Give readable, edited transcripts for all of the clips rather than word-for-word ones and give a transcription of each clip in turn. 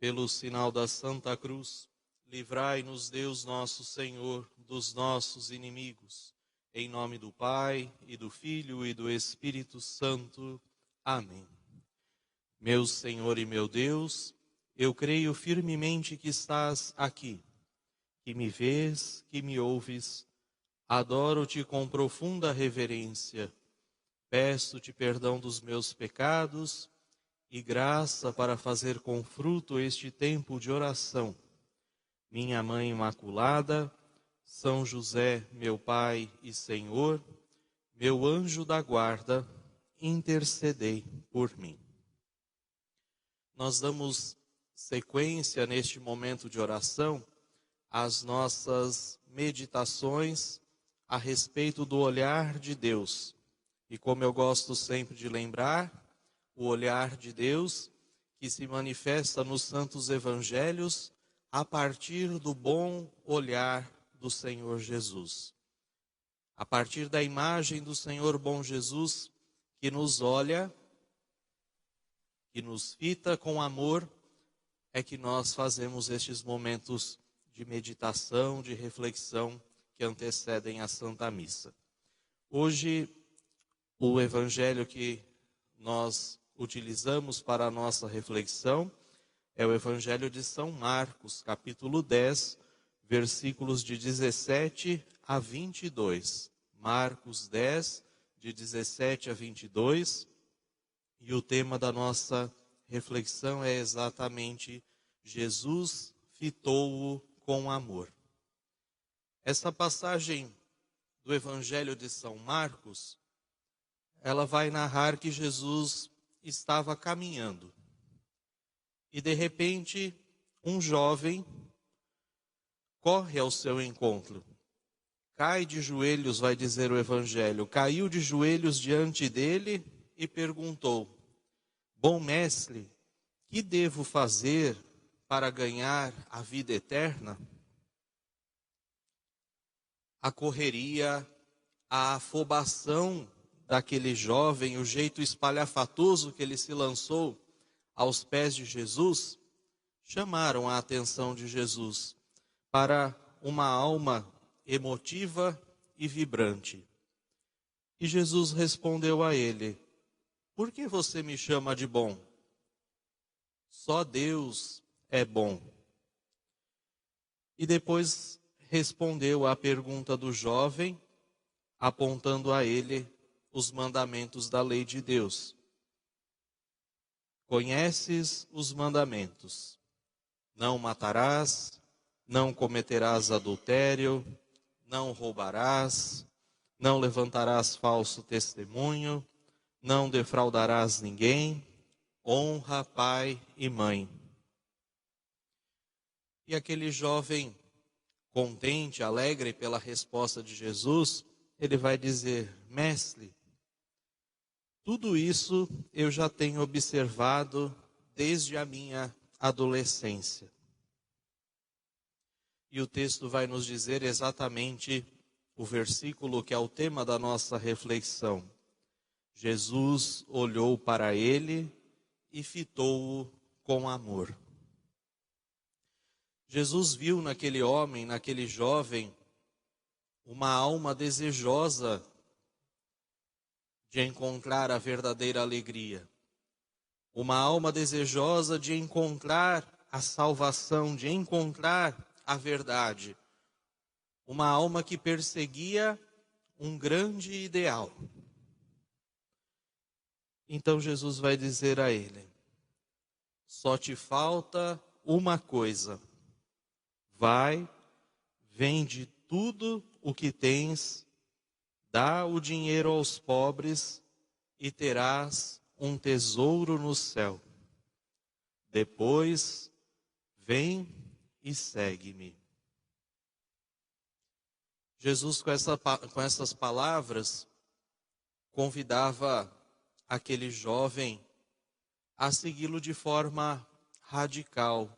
Pelo sinal da Santa Cruz, livrai-nos Deus nosso Senhor dos nossos inimigos. Em nome do Pai, e do Filho, e do Espírito Santo. Amém. Meu Senhor e meu Deus, eu creio firmemente que estás aqui, que me vês, que me ouves. Adoro-te com profunda reverência. Peço-te perdão dos meus pecados e graça para fazer com fruto este tempo de oração. Minha Mãe Imaculada, São José, meu Pai e Senhor, meu anjo da guarda, intercedei por mim. Nós damos sequência neste momento de oração às nossas meditações a respeito do olhar de Deus. E como eu gosto sempre de lembrar, o olhar de Deus que se manifesta nos santos evangelhos a partir do bom olhar do Senhor Jesus. A partir da imagem do Senhor bom Jesus que nos olha, que nos fita com amor, é que nós fazemos estes momentos de meditação, de reflexão que antecedem a Santa Missa. Hoje, o evangelho que nós utilizamos para a nossa reflexão é o Evangelho de São Marcos, capítulo 10, versículos de 17 a 22. Marcos 10, de 17 a 22. E o tema da nossa reflexão é exatamente Jesus fitou-o com amor. Essa passagem do Evangelho de São Marcos, ela vai narrar que Jesus estava caminhando. E de repente, um jovem corre ao seu encontro. Cai de joelhos, vai dizer o Evangelho. Caiu de joelhos diante dele e perguntou: Bom mestre, que devo fazer para ganhar a vida eterna? A correria, a afobação daquele jovem, o jeito espalhafatoso que ele se lançou aos pés de Jesus, chamaram a atenção de Jesus para uma alma emotiva e vibrante. E Jesus respondeu a ele: Por que você me chama de bom? Só Deus é bom. E depois respondeu à pergunta do jovem, apontando a ele os mandamentos da lei de Deus. Conheces os mandamentos: não matarás, não cometerás adultério, não roubarás, não levantarás falso testemunho, não defraudarás ninguém, honra pai e mãe. E aquele jovem, contente, alegre pela resposta de Jesus, ele vai dizer: Mestre, tudo isso eu já tenho observado desde a minha adolescência. E o texto vai nos dizer exatamente o versículo que é o tema da nossa reflexão. Jesus olhou para ele e fitou-o com amor. Jesus viu naquele homem, naquele jovem, uma alma desejosa de encontrar a verdadeira alegria. Uma alma desejosa de encontrar a salvação, de encontrar a verdade. Uma alma que perseguia um grande ideal. Então Jesus vai dizer a ele: só te falta uma coisa. Vai, vende tudo o que tens, dá o dinheiro aos pobres e terás um tesouro no céu. Depois, vem e segue-me. Jesus, com essas palavras, convidava aquele jovem a segui-lo de forma radical,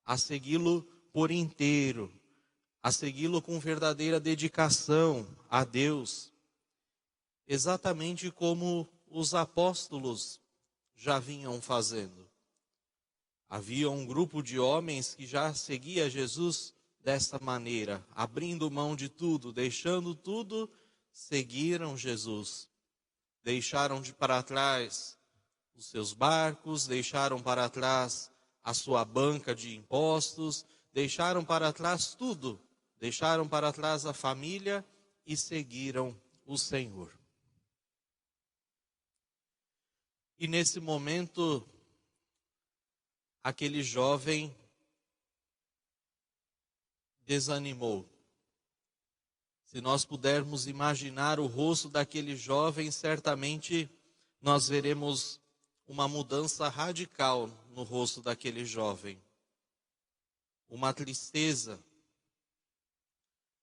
a segui-lo por inteiro, a segui-lo com verdadeira dedicação a Deus, exatamente como os apóstolos já vinham fazendo. Havia um grupo de homens que já seguia Jesus desta maneira, abrindo mão de tudo, deixando tudo, seguiram Jesus. Deixaram para trás os seus barcos, deixaram para trás a sua banca de impostos, deixaram para trás tudo, deixaram para trás a família e seguiram o Senhor. E nesse momento, aquele jovem desanimou. Se nós pudermos imaginar o rosto daquele jovem, certamente nós veremos uma mudança radical no rosto daquele jovem. Uma tristeza,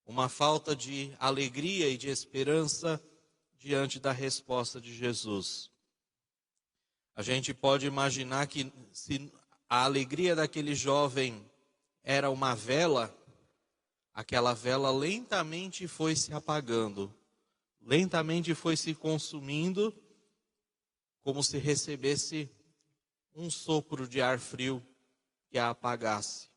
uma falta de alegria e de esperança diante da resposta de Jesus. A gente pode imaginar que se a alegria daquele jovem era uma vela, aquela vela lentamente foi se apagando, lentamente foi se consumindo, como se recebesse um sopro de ar frio que a apagasse.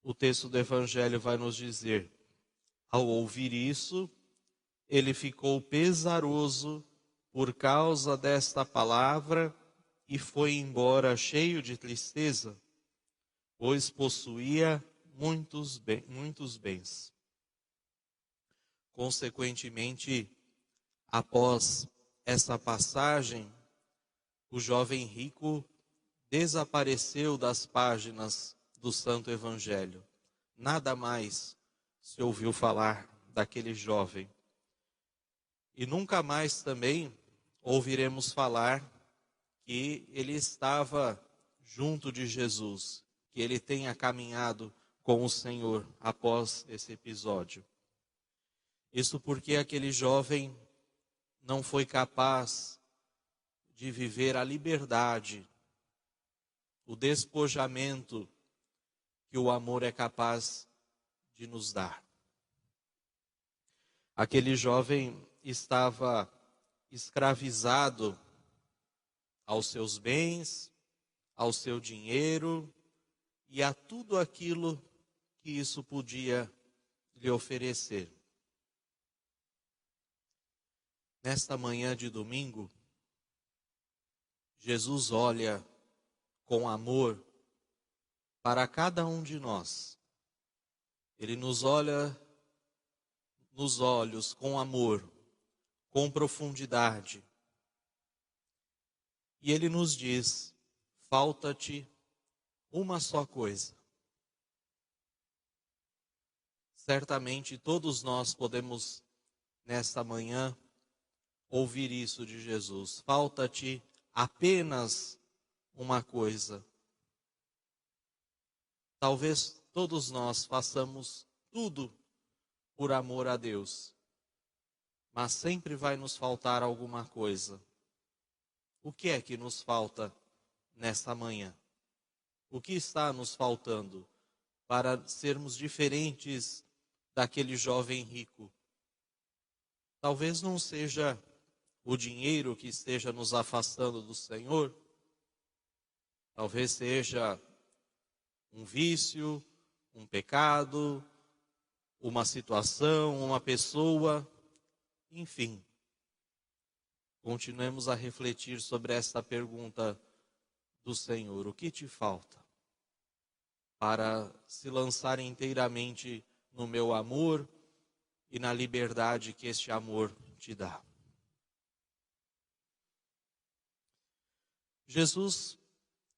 O texto do Evangelho vai nos dizer: ao ouvir isso, ele ficou pesaroso por causa desta palavra e foi embora cheio de tristeza, pois possuía muitos bens. Consequentemente, após essa passagem, o jovem rico desapareceu das páginas do Santo Evangelho. Nada mais se ouviu falar daquele jovem. E nunca mais também ouviremos falar que ele estava junto de Jesus, que ele tenha caminhado com o Senhor após esse episódio. Isso porque aquele jovem não foi capaz de viver a liberdade, o despojamento que o amor é capaz de nos dar. Aquele jovem estava escravizado aos seus bens, ao seu dinheiro e a tudo aquilo que isso podia lhe oferecer. Nesta manhã de domingo, Jesus olha com amor para cada um de nós. Ele nos olha nos olhos com amor, com profundidade. E ele nos diz: falta-te uma só coisa. Certamente todos nós podemos, nesta manhã, ouvir isso de Jesus. Falta-te apenas uma coisa. Talvez todos nós façamos tudo por amor a Deus, mas sempre vai nos faltar alguma coisa. O que é que nos falta nesta manhã? O que está nos faltando para sermos diferentes daquele jovem rico? Talvez não seja o dinheiro que esteja nos afastando do Senhor. Talvez seja um vício, um pecado, uma situação, uma pessoa, enfim. Continuemos a refletir sobre esta pergunta do Senhor: o que te falta para se lançar inteiramente no meu amor e na liberdade que este amor te dá? Jesus,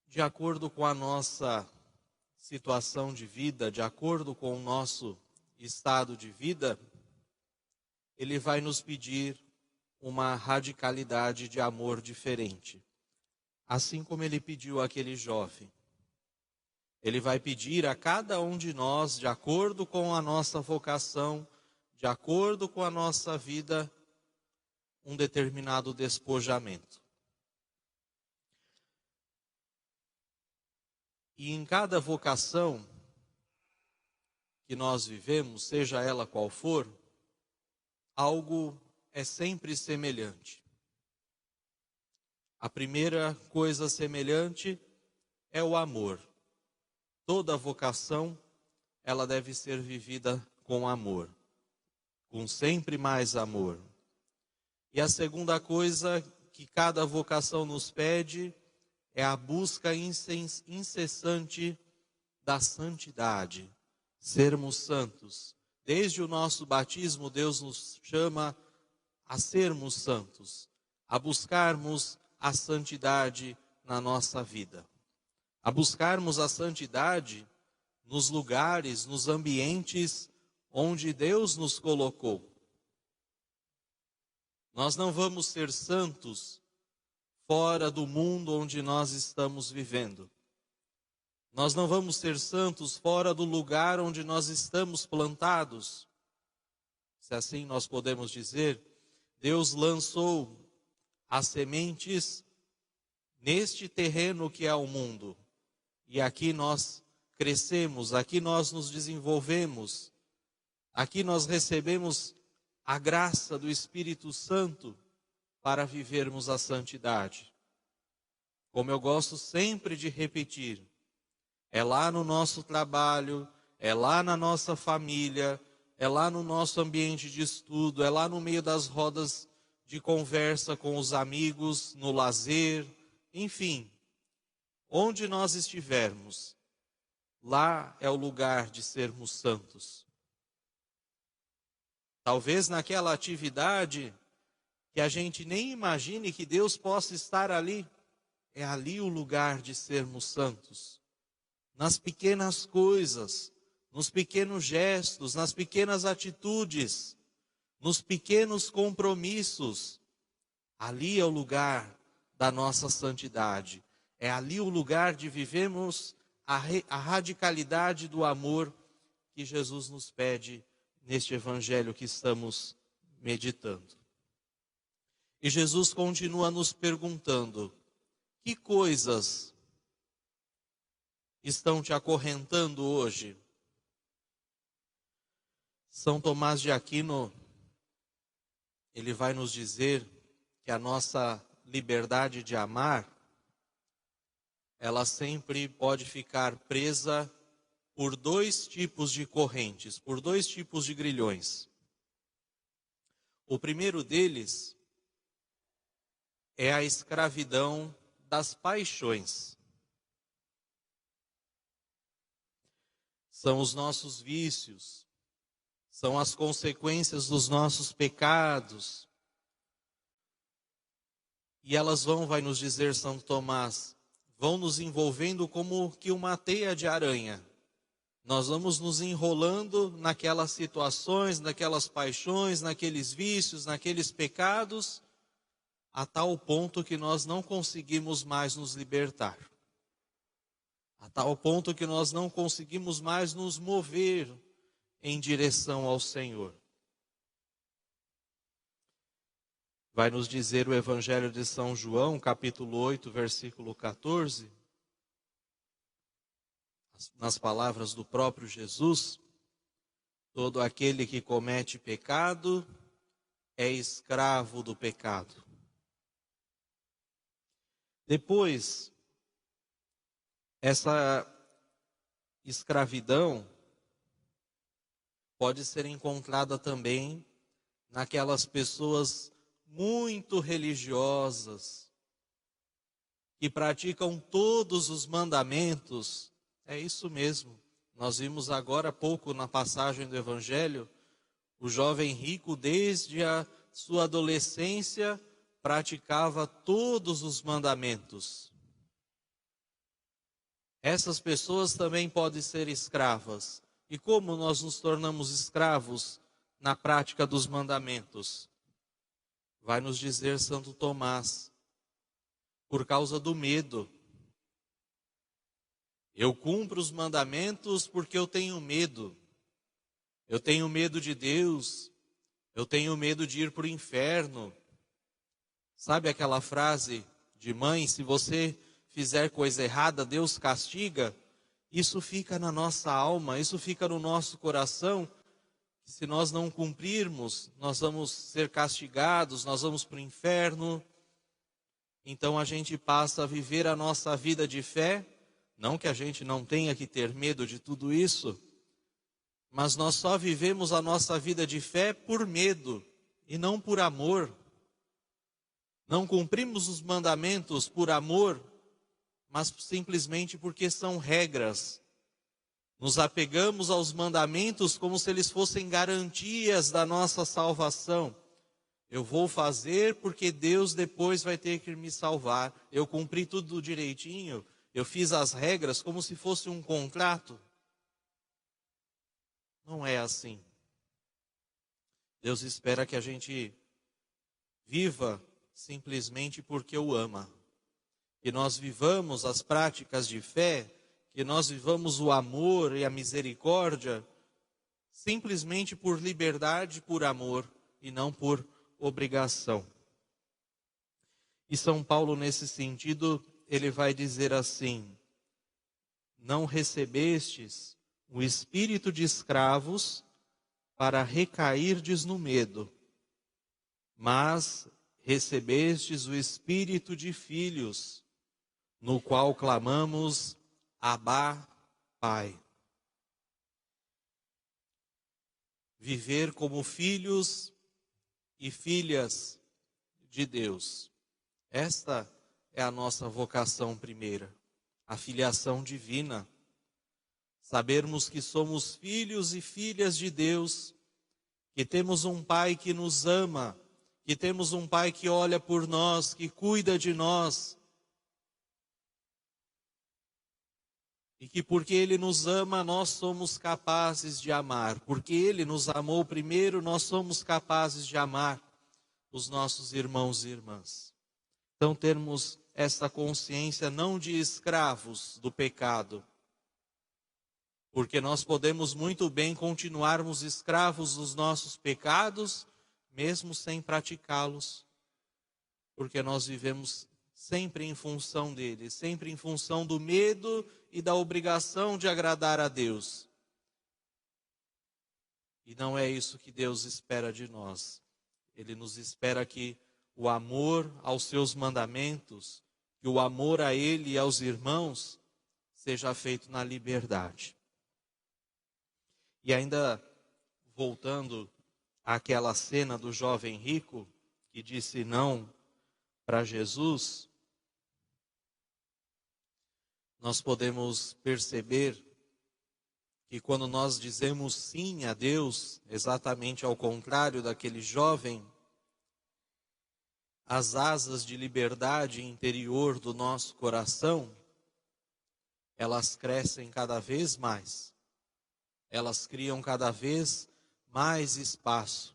de acordo com a nossa situação de vida, de acordo com o nosso estado de vida, ele vai nos pedir uma radicalidade de amor diferente. Assim como ele pediu àquele jovem. Ele vai pedir a cada um de nós, de acordo com a nossa vocação, de acordo com a nossa vida, um determinado despojamento. E em cada vocação que nós vivemos, seja ela qual for, algo é sempre semelhante. A primeira coisa semelhante é o amor. Toda vocação, ela deve ser vivida com amor, com sempre mais amor. E a segunda coisa que cada vocação nos pede é a busca incessante da santidade, sermos santos. Desde o nosso batismo, Deus nos chama a sermos santos, a buscarmos a santidade na nossa vida, a buscarmos a santidade nos lugares, nos ambientes onde Deus nos colocou. Nós não vamos ser santos fora do mundo onde nós estamos vivendo. Nós não vamos ser santos fora do lugar onde nós estamos plantados. Se assim nós podemos dizer, Deus lançou as sementes neste terreno que é o mundo. E aqui nós crescemos, aqui nós nos desenvolvemos, aqui nós recebemos a graça do Espírito Santo para vivermos a santidade. Como eu gosto sempre de repetir, é lá no nosso trabalho, é lá na nossa família, é lá no nosso ambiente de estudo, é lá no meio das rodas de conversa com os amigos, no lazer, enfim, onde nós estivermos, lá é o lugar de sermos santos. Talvez naquela atividade que a gente nem imagine que Deus possa estar ali, é ali o lugar de sermos santos. Nas pequenas coisas, nos pequenos gestos, nas pequenas atitudes, nos pequenos compromissos, ali é o lugar da nossa santidade. É ali o lugar de vivermos a radicalidade do amor que Jesus nos pede neste evangelho que estamos meditando. E Jesus continua nos perguntando: que coisas estão te acorrentando hoje? São Tomás de Aquino, ele vai nos dizer que a nossa liberdade de amar, ela sempre pode ficar presa por dois tipos de correntes, por dois tipos de grilhões. O primeiro deles é a escravidão das paixões. São os nossos vícios, são as consequências dos nossos pecados. E elas vai nos dizer Santo Tomás, vão nos envolvendo como que uma teia de aranha. Nós vamos nos enrolando naquelas situações, naquelas paixões, naqueles vícios, naqueles pecados, a tal ponto que nós não conseguimos mais nos libertar. A tal ponto que nós não conseguimos mais nos mover em direção ao Senhor. Vai nos dizer o Evangelho de São João, capítulo 8, versículo 14, nas palavras do próprio Jesus: todo aquele que comete pecado é escravo do pecado. Depois, essa escravidão pode ser encontrada também naquelas pessoas muito religiosas, que praticam todos os mandamentos. É isso mesmo. Nós vimos agora há pouco na passagem do Evangelho, o jovem rico desde a sua adolescência praticava todos os mandamentos. Essas pessoas também podem ser escravas. E como nós nos tornamos escravos na prática dos mandamentos? Vai nos dizer Santo Tomás, por causa do medo. Eu cumpro os mandamentos porque eu tenho medo. Eu tenho medo de Deus. Eu tenho medo de ir para o inferno. Sabe aquela frase de mãe, se você fizer coisa errada, Deus castiga? Isso fica na nossa alma, isso fica no nosso coração. Se nós não cumprirmos, nós vamos ser castigados, nós vamos para o inferno. então a gente passa a viver a nossa vida de fé. Não que a gente não tenha que ter medo de tudo isso, mas nós só vivemos a nossa vida de fé por medo e não por amor. Não cumprimos os mandamentos por amor, mas simplesmente porque são regras. Nos apegamos aos mandamentos como se eles fossem garantias da nossa salvação. Eu vou fazer porque Deus depois vai ter que me salvar. Eu cumpri tudo direitinho, eu fiz as regras como se fosse um contrato. Não é assim. Deus espera que a gente viva simplesmente porque o ama. Que nós vivamos as práticas de fé, que nós vivamos o amor e a misericórdia, simplesmente por liberdade, por amor, e não por obrigação. E São Paulo, nesse sentido, ele vai dizer assim: não recebestes o espírito de escravos para recairdes no medo, mas recebestes o espírito de filhos, no qual clamamos, Abá, Pai. Viver como filhos e filhas de Deus. Esta é a nossa vocação primeira, a filiação divina. Sabermos que somos filhos e filhas de Deus, que temos um Pai que nos ama, que temos um Pai que olha por nós, que cuida de nós. E que porque Ele nos ama, nós somos capazes de amar. Porque Ele nos amou primeiro, nós somos capazes de amar os nossos irmãos e irmãs. Então termos essa consciência não de escravos do pecado, porque nós podemos muito bem continuarmos escravos dos nossos pecados, mesmo sem praticá-los, porque nós vivemos sempre em função dele, sempre em função do medo e da obrigação de agradar a Deus. E não é isso que Deus espera de nós. Ele nos espera que o amor aos seus mandamentos, que o amor a Ele e aos irmãos, seja feito na liberdade. E ainda voltando àquela cena do jovem rico, que disse não para Jesus, nós podemos perceber que quando nós dizemos sim a Deus, exatamente ao contrário daquele jovem, as asas de liberdade interior do nosso coração, elas crescem cada vez mais. Elas criam cada vez mais espaço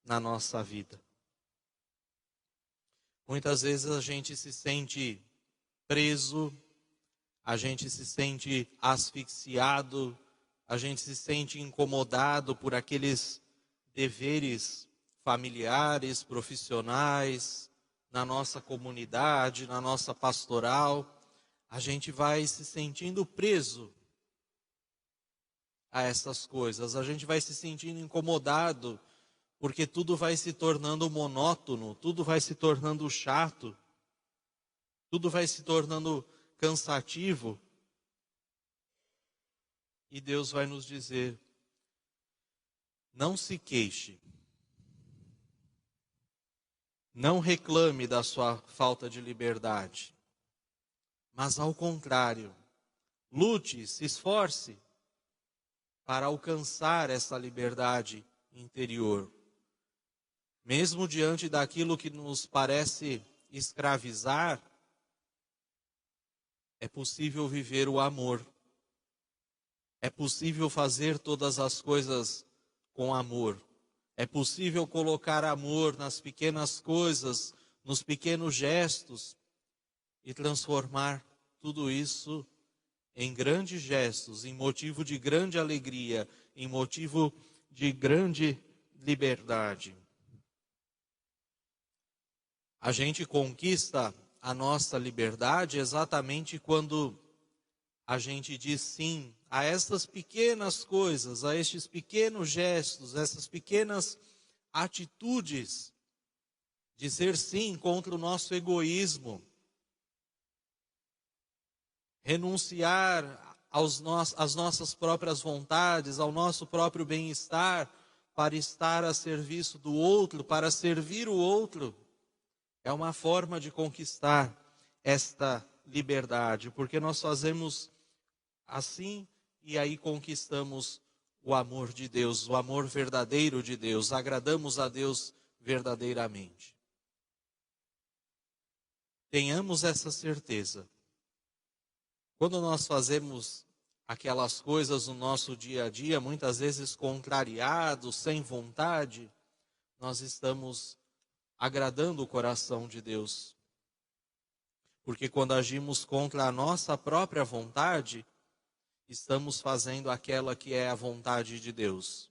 na nossa vida. Muitas vezes a gente se sente preso, a gente se sente asfixiado, a gente se sente incomodado por aqueles deveres familiares, profissionais, na nossa comunidade, na nossa pastoral. A gente vai se sentindo preso a essas coisas, a gente vai se sentindo incomodado, porque tudo vai se tornando monótono, tudo vai se tornando chato, tudo vai se tornando cansativo. E Deus vai nos dizer: não se queixe, não reclame da sua falta de liberdade, mas ao contrário, lute, se esforce para alcançar essa liberdade interior. Mesmo diante daquilo que nos parece escravizar, é possível viver o amor. É possível fazer todas as coisas com amor. É possível colocar amor nas pequenas coisas, nos pequenos gestos e transformar tudo isso em grandes gestos, em motivo de grande alegria, em motivo de grande liberdade. A gente conquista a nossa liberdade exatamente quando a gente diz sim a essas pequenas coisas, a estes pequenos gestos, essas pequenas atitudes Dizer sim contra o nosso egoísmo. Renunciar às nossas próprias vontades, ao nosso próprio bem-estar, para estar a serviço do outro, para servir o outro. É uma forma de conquistar esta liberdade, porque nós fazemos assim e aí conquistamos o amor de Deus, o amor verdadeiro de Deus, agradamos a Deus verdadeiramente. Tenhamos essa certeza. Quando nós fazemos aquelas coisas no nosso dia a dia, muitas vezes contrariados, sem vontade, nós estamos agradando o coração de Deus. Porque quando agimos contra a nossa própria vontade, estamos fazendo aquela que é a vontade de Deus.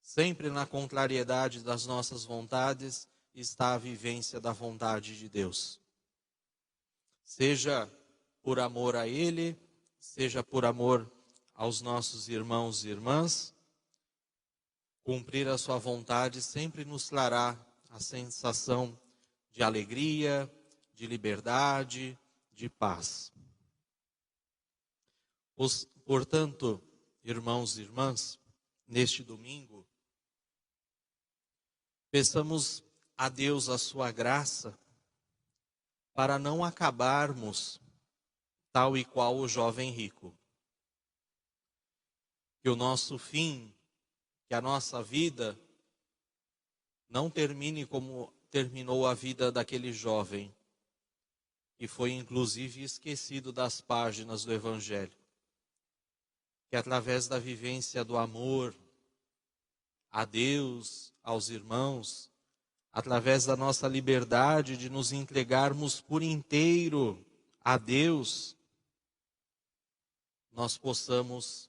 Sempre na contrariedade das nossas vontades está a vivência da vontade de Deus. Seja por amor a Ele, seja por amor aos nossos irmãos e irmãs, cumprir a sua vontade sempre nos trará a sensação de alegria, de liberdade, de paz. Portanto, irmãos e irmãs, neste domingo, peçamos a Deus a sua graça para não acabarmos tal e qual o jovem rico. Que o nosso fim, que a nossa vida não termine como terminou a vida daquele jovem, que foi inclusive esquecido das páginas do Evangelho. Que através da vivência do amor a Deus, aos irmãos, através da nossa liberdade de nos entregarmos por inteiro a Deus, nós possamos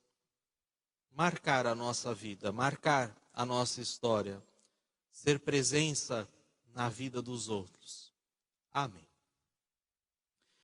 marcar a nossa vida, marcar a nossa história, ser presença na vida dos outros. Amém.